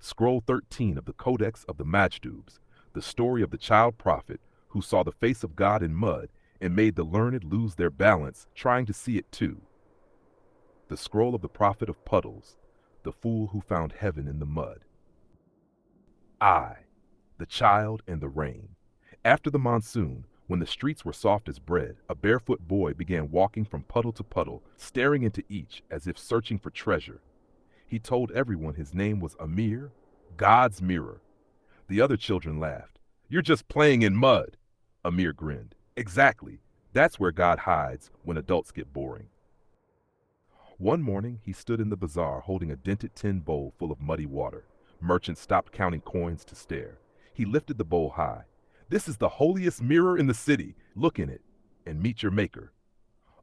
Scroll 13 of the Codex of the Majdubs, the story of the child prophet who saw the face of God in mud and made the learned lose their balance trying to see it too. The scroll of the prophet of puddles, the fool who found heaven in the mud. I, the child and the rain. After the monsoon, when the streets were soft as bread, a barefoot boy began walking from puddle to puddle, staring into each as if searching for treasure. He told everyone his name was Amir, God's mirror. The other children laughed. "You're just playing in mud." Amir grinned. "Exactly. That's where God hides when adults get boring." One morning, he stood in the bazaar holding a dented tin bowl full of muddy water. Merchants stopped counting coins to stare. He lifted the bowl high. "This is the holiest mirror in the city. Look in it and meet your maker."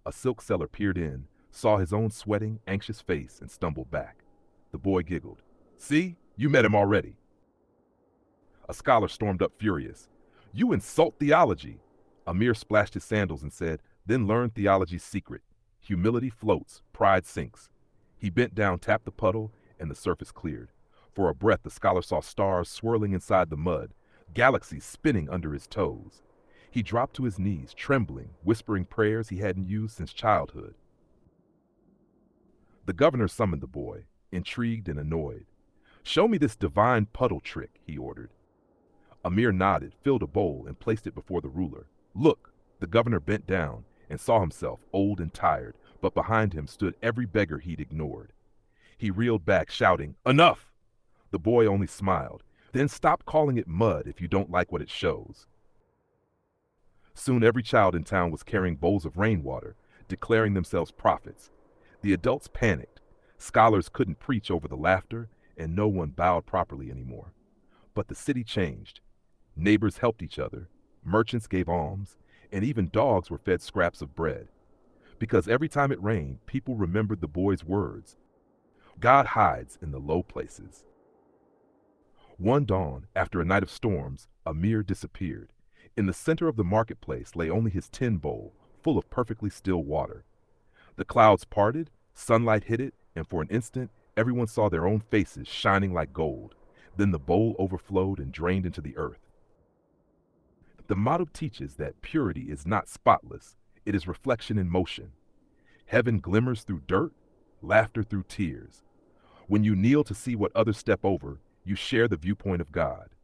A silk seller peered in, saw his own sweating, anxious face, and stumbled back. The boy giggled. "See, you met him already." A scholar stormed up furious. "You insult theology." Amir splashed his sandals and said, "Then learn theology's secret. Humility floats, pride sinks." He bent down, tapped the puddle, and the surface cleared. For a breath, the scholar saw stars swirling inside the mud, galaxies spinning under his toes. He dropped to his knees, trembling, whispering prayers he hadn't used since childhood. The governor summoned the boy, intrigued and annoyed. "Show me this divine puddle trick," he ordered. Amir nodded, filled a bowl, and placed it before the ruler. "Look!" The governor bent down and saw himself old and tired, but behind him stood every beggar he'd ignored. He reeled back, shouting, "Enough!" The boy only smiled. "Then stop calling it mud if you don't like what it shows." Soon every child in town was carrying bowls of rainwater, declaring themselves prophets. The adults panicked. Scholars couldn't preach over the laughter, and no one bowed properly anymore. But the city changed. Neighbors helped each other, merchants gave alms, and even dogs were fed scraps of bread. Because every time it rained, people remembered the boy's words. God hides in the low places. One dawn, after a night of storms, Amir disappeared. In the center of the marketplace lay only his tin bowl, full of perfectly still water. The clouds parted, sunlight hit it, and for an instant, everyone saw their own faces shining like gold. Then the bowl overflowed and drained into the earth. The motto teaches that purity is not spotless, it is reflection in motion. Heaven glimmers through dirt, laughter through tears. When you kneel to see what others step over, you share the viewpoint of God.